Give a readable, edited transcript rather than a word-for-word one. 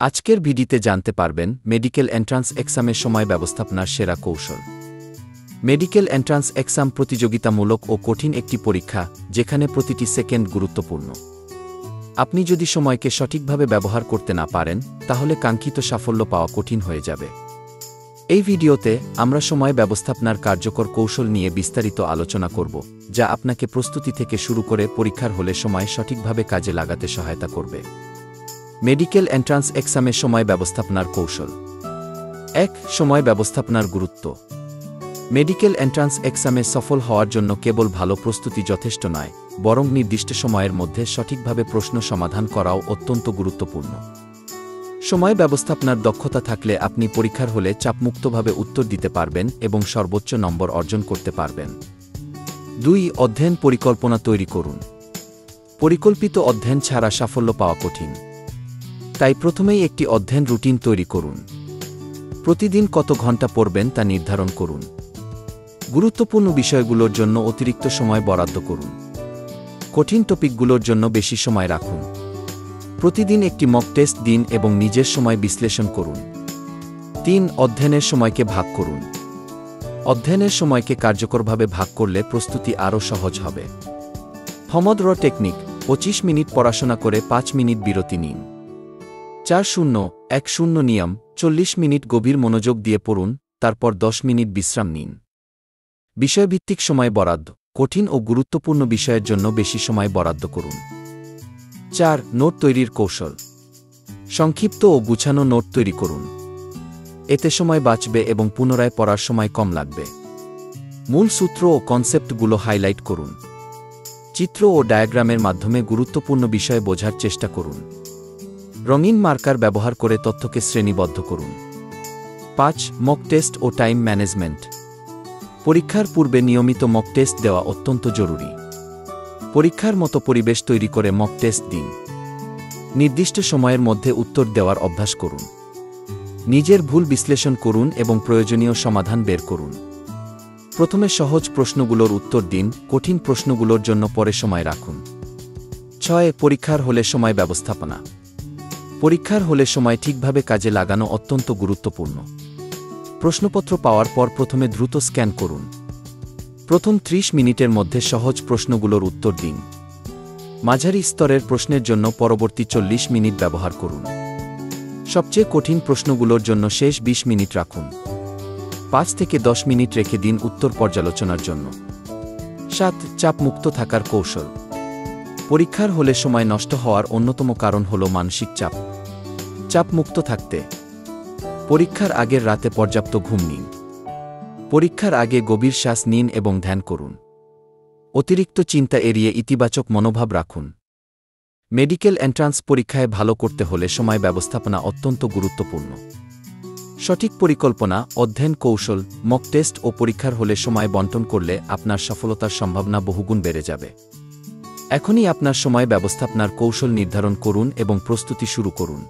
আজকের ভিডিওতে জানতে পারবেন মেডিকেল এন্ট্রান্স এক্সামের সময় ব্যবস্থাপনার সেরা কৌশল। মেডিকেল এন্ট্রান্স এক্সাম প্রতিযোগিতামূলক ও কঠিন একটি পরীক্ষা, যেখানে প্রতিটি সেকেন্ড গুরুত্বপূর্ণ। আপনি যদি সময়কে সঠিকভাবে ব্যবহার করতে না পারেন, তাহলে কাঙ্ক্ষিত সাফল্য পাওয়া কঠিন হয়ে যাবে। এই ভিডিওতে আমরা সময় ব্যবস্থাপনার কার্যকর কৌশল নিয়ে বিস্তারিত আলোচনা করব, যা আপনাকে প্রস্তুতি থেকে শুরু করে পরীক্ষার হলে সময় সঠিকভাবে কাজে লাগাতে সহায়তা করবে। মেডিকেল এন্ট্রান্স এক্সামের সময় ব্যবস্থাপনার কৌশল। ১. সময় ব্যবস্থাপনার গুরুত্ব। মেডিকেল এন্ট্রান্স এক্সামে সফল হওয়ার জন্য কেবল ভালো প্রস্তুতি যথেষ্ট নয়, বরং নির্দিষ্ট সময়ের মধ্যে সঠিকভাবে প্রশ্ন সমাধান করাও অত্যন্ত গুরুত্বপূর্ণ। সময় ব্যবস্থাপনার দক্ষতা থাকলে আপনি পরীক্ষার হলে চাপমুক্তভাবে উত্তর দিতে পারবেন এবং সর্বোচ্চ নম্বর অর্জন করতে পারবেন। ২. অধ্যয়ন পরিকল্পনা তৈরি করুন। পরিকল্পিত অধ্যয়ন ছাড়া সাফল্য পাওয়া কঠিন। তাই প্রথমেই একটি অধ্যয়ন রুটিন তৈরি করুন। প্রতিদিন কত ঘন্টা পড়বেন তা নির্ধারণ করুন। গুরুত্বপূর্ণ বিষয়গুলোর জন্য অতিরিক্ত সময় বরাদ্দ করুন। কঠিন টপিকগুলোর জন্য বেশি সময় রাখুন। প্রতিদিন একটি মক টেস্ট দিন এবং নিজের সময় বিশ্লেষণ করুন। ৩. অধ্যয়নের সময়কে ভাগ করুন। অধ্যয়নের সময়কে কার্যকরভাবে ভাগ করলে প্রস্তুতি আরও সহজ হবে। পমোডোরো টেকনিক: ২৫ মিনিট পড়াশোনা করে ৫ মিনিট বিরতি নিন। ৪-০-১-০ নিয়ম: ৪০ মিনিট গভীর মনোযোগ দিয়ে পড়ুন, তারপর ১০ মিনিট বিশ্রাম নিন। বিষয়ভিত্তিক সময় বরাদ্দ: কঠিন ও গুরুত্বপূর্ণ বিষয়ের জন্য বেশি সময় বরাদ্দ করুন। ৪. নোট তৈরির কৌশল। সংক্ষিপ্ত ও গুছানো নোট তৈরি করুন। এতে সময় বাঁচবে এবং পুনরায় পড়ার সময় কম লাগবে। মূল সূত্র ও কনসেপ্টগুলো হাইলাইট করুন। চিত্র ও ডায়াগ্রামের মাধ্যমে গুরুত্বপূর্ণ বিষয় বোঝার চেষ্টা করুন। রঙিন মার্কার ব্যবহার করে তথ্যকে শ্রেণীবদ্ধ করুন। ৫. মক টেস্ট ও টাইম ম্যানেজমেন্ট। পরীক্ষার পূর্বে নিয়মিত মক টেস্ট দেওয়া অত্যন্ত জরুরি। পরীক্ষার মতো পরিবেশ তৈরি করে মক টেস্ট দিন। নির্দিষ্ট সময়ের মধ্যে উত্তর দেওয়ার অভ্যাস করুন। নিজের ভুল বিশ্লেষণ করুন এবং প্রয়োজনীয় সমাধান বের করুন। প্রথমে সহজ প্রশ্নগুলোর উত্তর দিন, কঠিন প্রশ্নগুলোর জন্য পরে সময় রাখুন। ৬. পরীক্ষার হলে সময় ব্যবস্থাপনা। পরীক্ষার হলে সময় ঠিকভাবে কাজে লাগানো অত্যন্ত গুরুত্বপূর্ণ। প্রশ্নপত্র পাওয়ার পর প্রথমে দ্রুত স্ক্যান করুন। প্রথম ৩০ মিনিটের মধ্যে সহজ প্রশ্নগুলোর উত্তর দিন। মাঝারি স্তরের প্রশ্নের জন্য পরবর্তী ৪০ মিনিট ব্যবহার করুন। সবচেয়ে কঠিন প্রশ্নগুলোর জন্য শেষ ২০ মিনিট রাখুন। ৫ থেকে ১০ মিনিট রেখে দিন উত্তর পর্যালোচনার জন্য। ৭. চাপমুক্ত থাকার কৌশল। পরীক্ষার হলে সময় নষ্ট হওয়ার অন্যতম কারণ হল মানসিক চাপ। চাপমুক্ত থাকতে পরীক্ষার আগের রাতে পর্যাপ্ত ঘুম নিন। পরীক্ষার আগে গভীর শ্বাস নিন এবং ধ্যান করুন। অতিরিক্ত চিন্তা এড়িয়ে ইতিবাচক মনোভাব রাখুন। মেডিকেল এন্ট্রান্স পরীক্ষায় ভালো করতে হলে সময় ব্যবস্থাপনা অত্যন্ত গুরুত্বপূর্ণ। সঠিক পরিকল্পনা, অধ্যয়ন কৌশল, মক টেস্ট ও পরীক্ষার হলে সময় বণ্টন করলে আপনার সফলতার সম্ভাবনা বহুগুণ বেড়ে যাবে। এখনই আপনার সময় ব্যবস্থাপনার কৌশল নির্ধারণ করুন এবং প্রস্তুতি শুরু করুন।